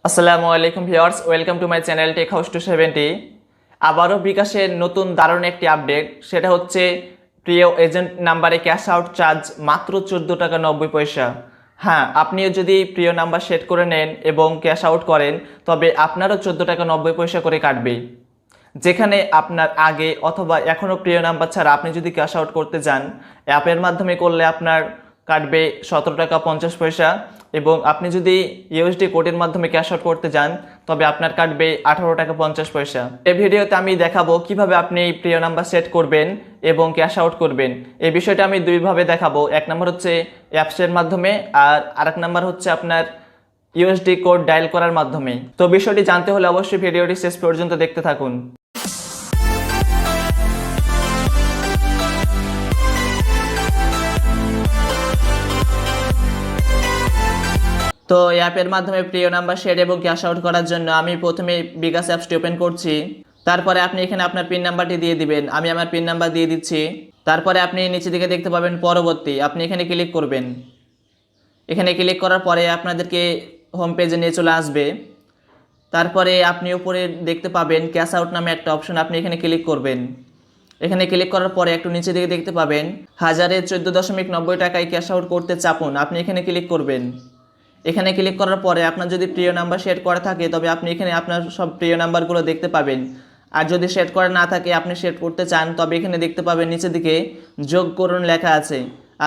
আসসালামু আলাইকুম viewers, welcome to my channel tech house 270। আবারও বিকাশের নতুন দারুণ একটি আপডেট, সেটা হচ্ছে প্রিয় এজেন্ট নাম্বারে ক্যাশ আউট চার্জ মাত্র 14 টাকা 90 পয়সা। হ্যাঁ, আপনিও যদি প্রিয় নাম্বার সেট করে নেন এবং ক্যাশ আউট করেন, তবে আপনারও 14 টাকা 90 পয়সা করে কাটবে। যেখানে আপনার আগে অথবা এখনও প্রিয় নাম্বার ছাড়া আপনি যদি ক্যাশ আউট করতে যান, অ্যাপের মাধ্যমে করলে আপনার কাটবে 17 টাকা 50 পয়সা, এবং আপনি যদি ইউএসডি কোডের মাধ্যমে ক্যাশ আউট করতে যান তবে আপনার কাটবে 18 টাকা 50 পয়সা। এই ভিডিওতে আমি দেখাবো কিভাবে আপনি প্রিয় নাম্বার সেট করবেন এবং ক্যাশ আউট করবেন। এই বিষয়টা আমি দুইভাবে দেখাবো। এক নম্বর হচ্ছে অ্যাপসের মাধ্যমে, আর আরেক নম্বর হচ্ছে আপনার ইউএসডি কোড ডায়াল করার মাধ্যমে। তো বিষয়টি জানতে হলে অবশ্যই ভিডিওটি শেষ পর্যন্ত দেখতে থাকুন। তো অ্যাপের মাধ্যমে প্রিয় নাম্বার সেট এবং ক্যাশ আউট করার জন্য আমি প্রথমে বিকাশ অ্যাপসটি ওপেন করছি। তারপরে আপনি এখানে আপনার পিন নাম্বারটি দিয়ে দিবেন। আমি আমার পিন নাম্বার দিয়ে দিচ্ছি। তারপরে আপনি নিচে দিকে দেখতে পাবেন পরবর্তী, আপনি এখানে ক্লিক করবেন। এখানে ক্লিক করার পরে আপনাদেরকে হোম পেজে নিয়ে চলে আসবে। তারপরে আপনি উপরে দেখতে পাবেন ক্যাশ আউট নামে একটা অপশন, আপনি এখানে ক্লিক করবেন। এখানে ক্লিক করার পরে একটু নিচে দিকে দেখতে পাবেন 1490 টাকায় ক্যাশ আউট করতে চাপুন, আপনি এখানে ক্লিক করবেন। এখানে ক্লিক করার পরে আপনার যদি প্রিয় নাম্বার সেট করা থাকে তবে আপনি এখানে আপনার সব প্রিয় নাম্বারগুলো দেখতে পাবেন। আর যদি সেট করা না থাকে, আপনি সেট করতে চান, তবে এখানে দেখতে পাবেন নিচের দিকে যোগ করুন লেখা আছে,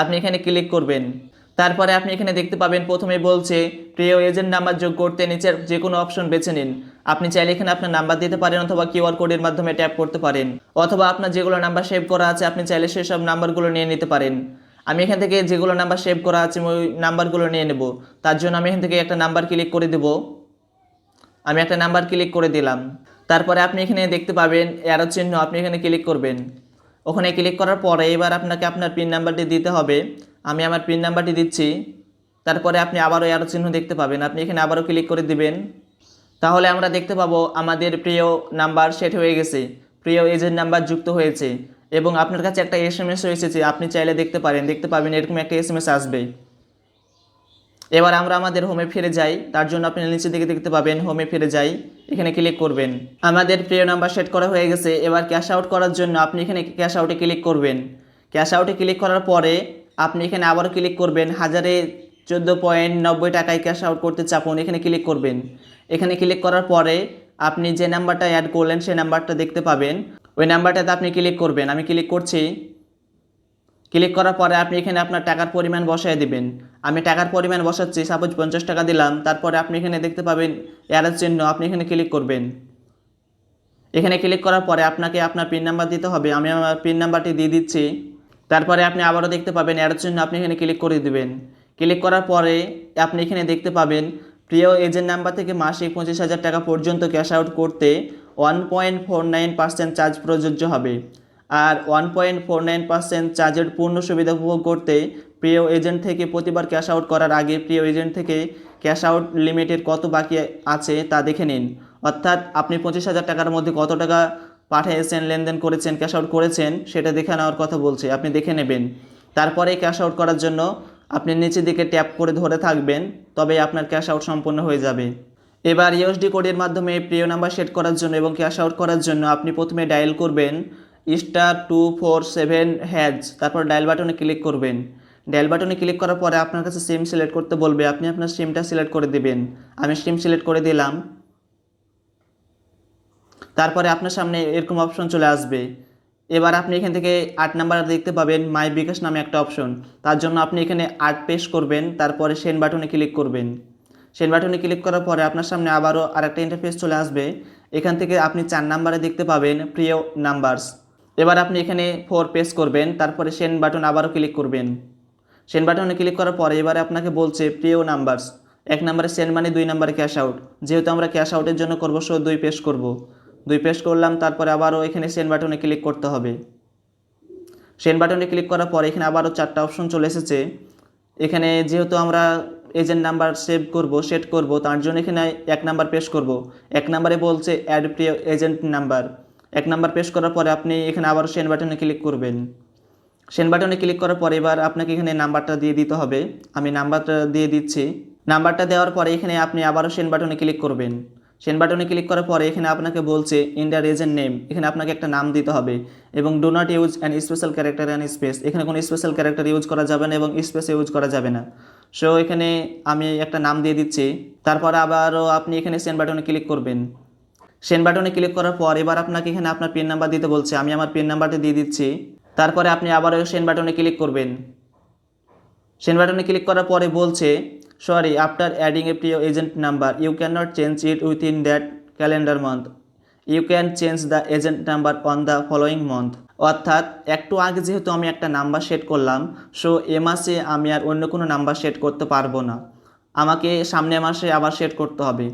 আপনি এখানে ক্লিক করবেন। তারপরে আপনি এখানে দেখতে পাবেন প্রথমে বলছে প্রিয় এজেন্ট নাম্বার যোগ করতে নিচের যে কোনো অপশন বেছে নিন। আপনি চাইলে এখানে আপনার নাম্বার দিতে পারেন অথবা কিউআর কোডের মাধ্যমে ট্যাপ করতে পারেন, অথবা আপনার যেগুলো নাম্বার সেভ করা আছে আপনি চাইলে সেসব নাম্বারগুলো নিয়ে নিতে পারেন। আমি এখান থেকে যেগুলো নাম্বার সেভ করা আছে ওই নাম্বারগুলো নিয়ে নেব। তার জন্য আমি এখান থেকে একটা নাম্বার ক্লিক করে দেব। আমি একটা নাম্বার ক্লিক করে দিলাম। তারপরে আপনি এখানে দেখতে পাবেন অ্যারো চিহ্ন, আপনি এখানে ক্লিক করবেন। ওখানে ক্লিক করার পরে এবার আপনাকে আপনার পিন নাম্বারটি দিতে হবে। আমি আমার পিন নাম্বারটি দিচ্ছি। তারপরে আপনি আবারও অ্যারো চিহ্ন দেখতে পাবেন, আপনি এখানে আবারও ক্লিক করে দিবেন। তাহলে আমরা দেখতে পাবো আমাদের প্রিয় নাম্বার সেট হয়ে গেছে, প্রিয় এজেন্ট নাম্বার যুক্ত হয়েছে, এবং আপনার কাছে একটা এসএমএস এসেছে। আপনি চাইলে দেখতে পাবেন এরকম একটা এসএমএস আসবে। এবার আমরা আমাদের হোমে ফিরে যাই। তার জন্য আপনি নিচের দিকে দেখতে পাবেন হোমে ফিরে যাই, এখানে ক্লিক করবেন। আমাদের প্রিয় নাম্বার সেট করা হয়ে গেছে। এবার ক্যাশ আউট করার জন্য আপনি এখানে ক্যাশ আউটে ক্লিক করবেন। ক্যাশ আউটে ক্লিক করার পরে আপনি এখানে আবারও ক্লিক করবেন 1014.90 টাকায় ক্যাশ আউট করতে চাপুন, এখানে ক্লিক করবেন। এখানে ক্লিক করার পরে আপনি যে নাম্বারটা অ্যাড করলেন সেই নাম্বারটা দেখতে পাবেন, ওই নাম্বারটাতে আপনি ক্লিক করবেন। আমি ক্লিক করছি। ক্লিক করার পরে আপনি এখানে আপনার টাকার পরিমাণ বসায় দিবেন। আমি টাকার পরিমাণ বসাচ্ছি, সাপোজ 50 টাকা দিলাম। তারপরে আপনি এখানে দেখতে পাবেন অ্যারো চিহ্ন, আপনি এখানে ক্লিক করবেন। এখানে ক্লিক করার পরে আপনাকে আপনার পিন নাম্বার দিতে হবে। আমি আমার পিন নাম্বারটি দিয়ে দিচ্ছি। তারপরে আপনি আবারও দেখতে পাবেন অ্যারো চিহ্ন, আপনি এখানে ক্লিক করে দিবেন। ক্লিক করার পরে আপনি এখানে দেখতে পাবেন প্রিয় এজেন্ট নাম্বার থেকে মাসিক 25,000 টাকা পর্যন্ত ক্যাশ আউট করতে 1.49% চার্জ প্রযোজ্য হবে। আর 1.49% চার্জের পূর্ণ সুবিধা উপভোগ করতে প্রিয় এজেন্ট থেকে প্রতিবার ক্যাশ আউট করার আগে প্রিয় এজেন্ট থেকে ক্যাশ আউট লিমিটের কত বাকি আছে তা দেখে নিন। অর্থাৎ আপনি 25,000 টাকার মধ্যে কত টাকা পাঠিয়েছেন, লেনদেন করেছেন, ক্যাশ আউট করেছেন, সেটা দেখে নেওয়ার কথা বলছে, আপনি দেখে নেবেন। তারপরে ক্যাশ আউট করার জন্য আপনি নিচের দিকে ট্যাপ করে ধরে থাকবেন, তবে আপনার ক্যাশ আউট সম্পূর্ণ হয়ে যাবে। এবার ইউএসডি কোডের মাধ্যমে প্রিয় নাম্বার সেট করার জন্য এবং ক্যাশ আউট করার জন্য আপনি প্রথমে ডায়াল করবেন *247#, তারপর ডায়াল বাটনে ক্লিক করবেন। ডায়াল বাটনে ক্লিক করার পরে আপনার কাছে সিম সিলেক্ট করতে বলবে, আপনি আপনার সিমটা সিলেক্ট করে দিবেন। আমি সিম সিলেক্ট করে দিলাম। তারপরে আপনার সামনে এরকম অপশন চলে আসবে। এবার আপনি এখান থেকে 8 নাম্বার দেখতে পাবেন মাই বিকাশ নামে একটা অপশন, তার জন্য আপনি এখানে 8 পেস্ট করবেন। তারপরে সেন্ড বাটনে ক্লিক করবেন। সেন্ড বাটনে ক্লিক করার পরে আপনার সামনে আবারও আরেকটা ইন্টারফেস চলে আসবে। এখান থেকে আপনি 4 নাম্বারে দেখতে পাবেন প্রিয় নাম্বারস। এবার আপনি এখানে 4 পেস্ট করবেন। তারপরে সেন্ড বাটন আবারও ক্লিক করবেন। সেন্ড বাটনে ক্লিক করার পরে এবারে আপনাকে বলছে প্রিয় নাম্বারস। 1 নাম্বারে সেন্ড মানে 2 নাম্বারে ক্যাশ আউট, যেহেতু আমরা ক্যাশ আউটের জন্য করবো সো 2 পেস্ট করব। 2 পেস্ট করলাম। তারপরে আবারও এখানে সেন্ড বাটনে ক্লিক করতে হবে। সেন্ড বাটনে ক্লিক করার পরে এখানে আবারও 4টা অপশন চলে এসেছে। এখানে যেহেতু আমরা এজেন্ট নাম্বার সেভ করব, সেট করব, তার জন্য এখানে 1 নাম্বার পেস্ট করব। 1 নাম্বারে বলছে অ্যাড প্রিয় এজেন্ট নাম্বার। 1 নাম্বার পেস্ট করার পরে আপনি এখানে আবারও সেন্ড বাটনে ক্লিক করবেন। সেন্ড বাটনে ক্লিক করার পরে এবার আপনাকে এখানে নাম্বারটা দিয়ে দিতে হবে। আমি নাম্বারটা দিয়ে দিচ্ছি। নাম্বারটা দেওয়ার পরে এখানে আপনি আবারও সেন্ড বাটনে ক্লিক করবেন। সেন্ড বাটনে ক্লিক করার পরে এখানে আপনাকে বলছে ইন দ্য রিজন নেম, এখানে আপনাকে একটা নাম দিতে হবে এবং do not use an special character and space, এখানে কোনো স্পেশাল ক্যারেক্টার ইউজ করা যাবে না এবং স্পেস ইউজ করা যাবে না। সো এখানে আমি একটা নাম দিয়ে দিচ্ছি। তারপর আবারও আপনি এখানে সেন্ড বাটনে ক্লিক করবেন। সেন্ড বাটনে ক্লিক করার পর এবার আপনাকে এখানে আপনার পিন নাম্বার দিতে বলছে, আমি আমার পিন নাম্বারটা দিয়ে দিচ্ছি। তারপরে আপনি আবারও সেন্ড বাটনে ক্লিক করবেন। সেন্ড বাটনে ক্লিক করার পরে বলছে সরি আফটার অ্যাডিং এ প্রিয় agent number you can not change it within that calendar month, you can change the agent number on the following month. অর্থাৎ একটু আগে যেহেতু আমি একটা নাম্বার সেট করলাম, সো এ মাসে আমি আর অন্য কোনো নাম্বার সেট করতে পারবো না, আমাকে সামনের মাসে আবার সেট করতে হবে।